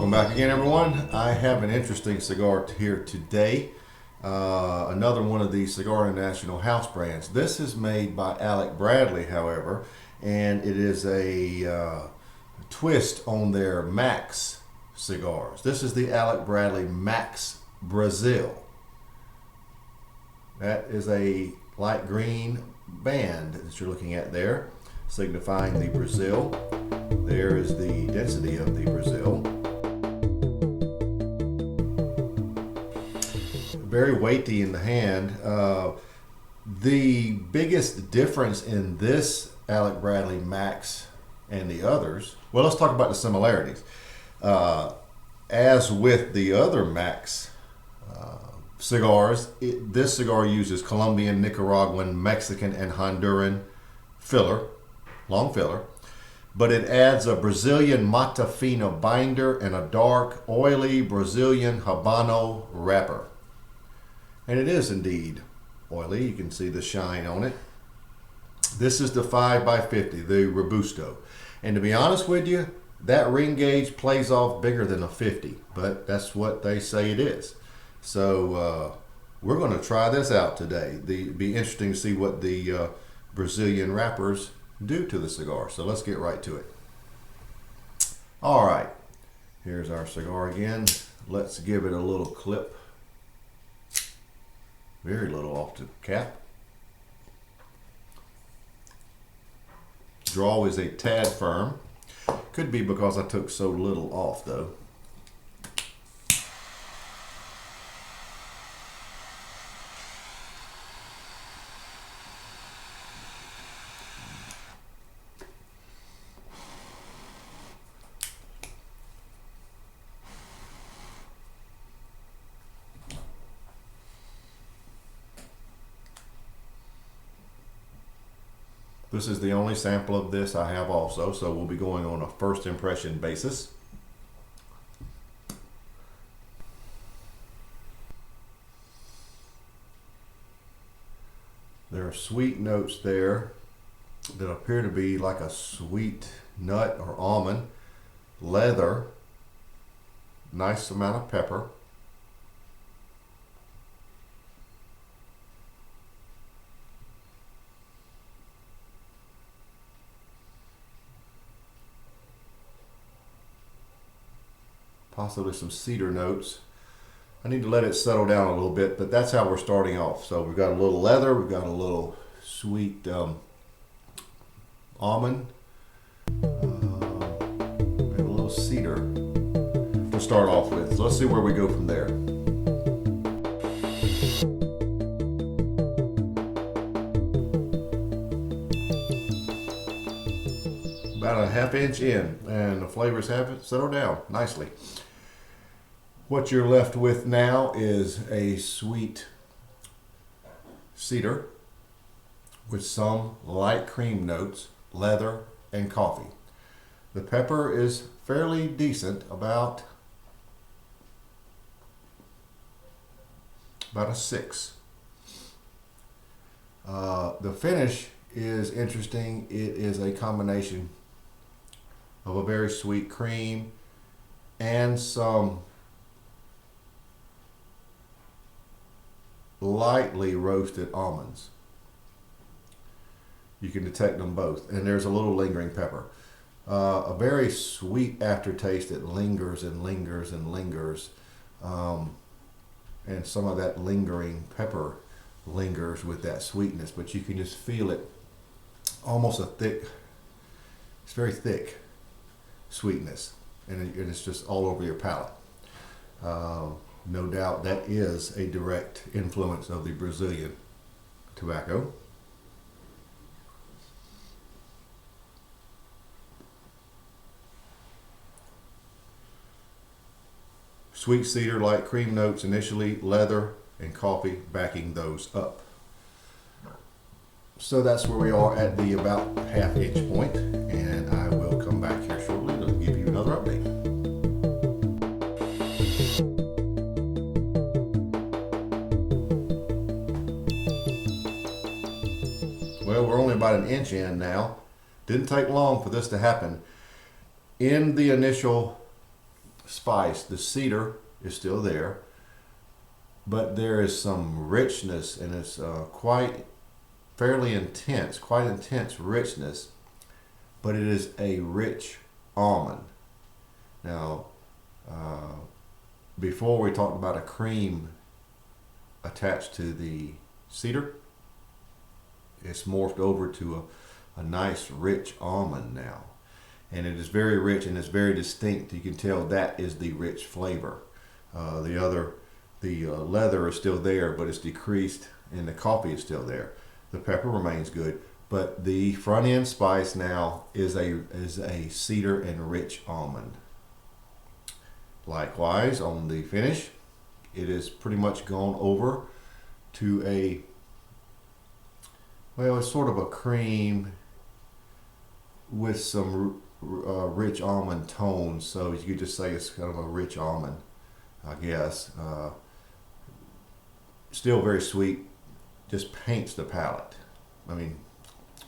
Welcome back again, everyone. I have an interesting cigar here today. Another one of these Cigar International house brands. This is made by Alec Bradley, however, and it is a twist on their Maxx cigars. This is the Alec Bradley Maxx Brazil. That is a light green band that you're looking at there, signifying the Brazil. There is the density of the Brazil. Very weighty in the hand. The biggest difference in this Alec Bradley Maxx and the others, well, let's talk about the similarities. As with the other Maxx cigars, this cigar uses Colombian, Nicaraguan, Mexican, and Honduran filler, long filler, but it adds a Brazilian Mata Fina binder and a dark, oily Brazilian Habano wrapper. And it is indeed oily. You can see the shine on it. This is the 5x50, the Robusto. And to be honest with you, that ring gauge plays off bigger than a 50, but that's what they say it is. So we're going to try this out today. It'd be interesting to see what the Brazilian wrappers do to the cigar. So let's get right to it. All right, here's our cigar again. Let's give it a little clip. Very little off the cap. Draw is a tad firm. Could be because I took so little off though. This is the only sample of this I have also, so we'll be going on a first impression basis. There are sweet notes there that appear to be like a sweet nut or almond, leather, nice amount of pepper. Possibly some cedar notes. I need to let it settle down a little bit, but that's how we're starting off. So we've got a little leather, we've got a little sweet almond, and a little cedar to start off with. So let's see where we go from there. About a ½ inch in, and the flavors have settled down nicely. What you're left with now is a sweet cedar with some light cream notes, leather, and coffee. The pepper is fairly decent, about a 6. The finish is interesting. It is a combination of a very sweet cream and some lightly roasted almonds. You can detect them both, and there's a little lingering pepper. A very sweet aftertaste that lingers and lingers and lingers, and some of that lingering pepper lingers with that sweetness, but you can just feel it, almost a thick, it's very thick sweetness, and it's just all over your palate. No doubt that is a direct influence of the Brazilian tobacco. Sweet cedar, light cream notes initially, leather and coffee backing those up. So that's where we are at the about ½ inch point, and I will come back here shortly to give you another update. Well, we're only about an inch in now. Didn't take long for this to happen. In the initial spice, the cedar is still there, but there is some richness, and it's quite fairly intense, quite intense richness, but it is a rich almond. Now, before we talked about a cream attached to the cedar, it's morphed over to a nice rich almond now. And it is very rich and it's very distinct. You can tell that is the rich flavor. The leather is still there, but it's decreased, and the coffee is still there. The pepper remains good, but the front end spice now is a cedar and rich almond. Likewise, on the finish, it is pretty much gone over to it's sort of a cream with some rich almond tones. So you could just say it's kind of a rich almond, I guess. Still very sweet, just paints the palate. I mean,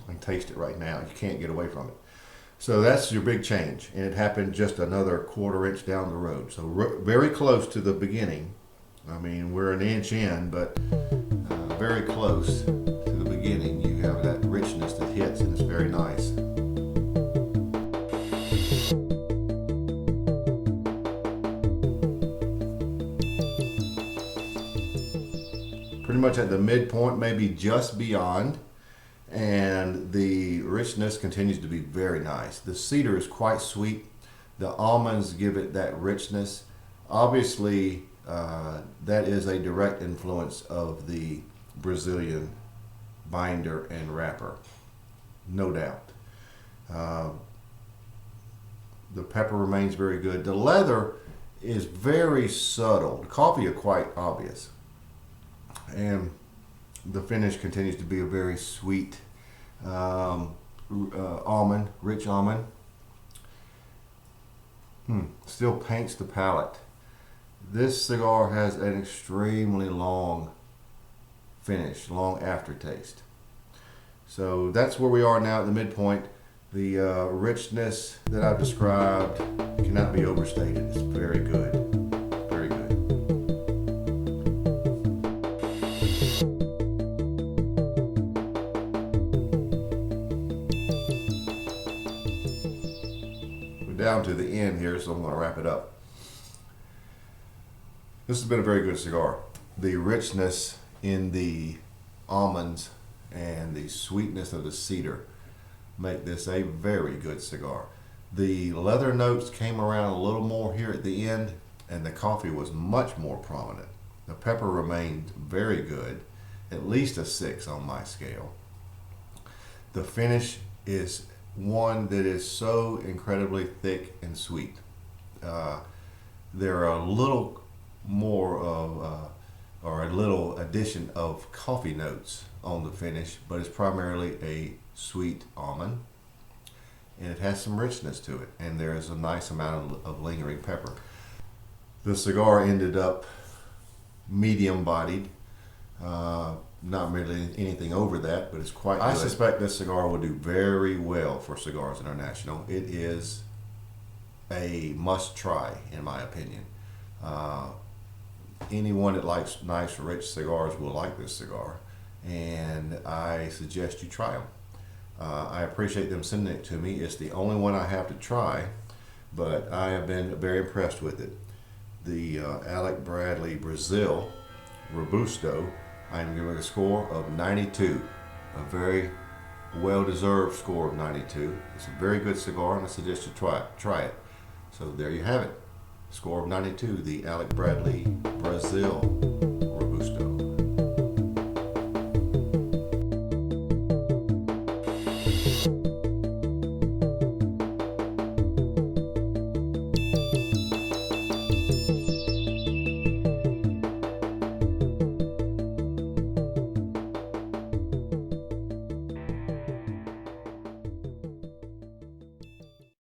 I can taste it right now. You can't get away from it. So that's your big change, and it happened just another 1/4 inch down the road. So very close to the beginning. I mean, we're an inch in, but very close to the beginning. You have that richness that hits, and it's very nice. Pretty much at the midpoint, maybe just beyond, and the richness continues to be very nice. The cedar is quite sweet. The almonds give it that richness. Obviously, that is a direct influence of the Brazilian binder and wrapper, no doubt. The pepper remains very good. The leather is very subtle. The coffee is quite obvious. And the finish continues to be a very sweet almond, rich almond. Still paints the palate. This cigar has an extremely long finish, long aftertaste. So that's where we are now at the midpoint. The richness that I've described cannot be overstated. It's very good, very good. We're down to the end here, so I'm going to wrap it up. This has been a very good cigar. The richness in the almonds and the sweetness of the cedar make this a very good cigar. The leather notes came around a little more here at the end, and the coffee was much more prominent. The pepper remained very good, at least a 6 on my scale. The finish is one that is so incredibly thick and sweet. There are a little more of or a little addition of coffee notes on the finish, but it's primarily a sweet almond, and it has some richness to it, and there is a nice amount of lingering pepper. The cigar ended up medium bodied, not really anything over that, but it's quite good. I suspect this cigar will do very well for Cigars International. It is a must try in my opinion. Anyone that likes nice rich cigars will like this cigar, and I suggest you try them. I appreciate them sending it to me. It's the only one I have to try, but I have been very impressed with it. The Alec Bradley Brazil Robusto, I'm giving a score of 92. A very well-deserved score of 92. It's a very good cigar, and I suggest you try it. So there you have it. Score of 92, the Alec Bradley Brazil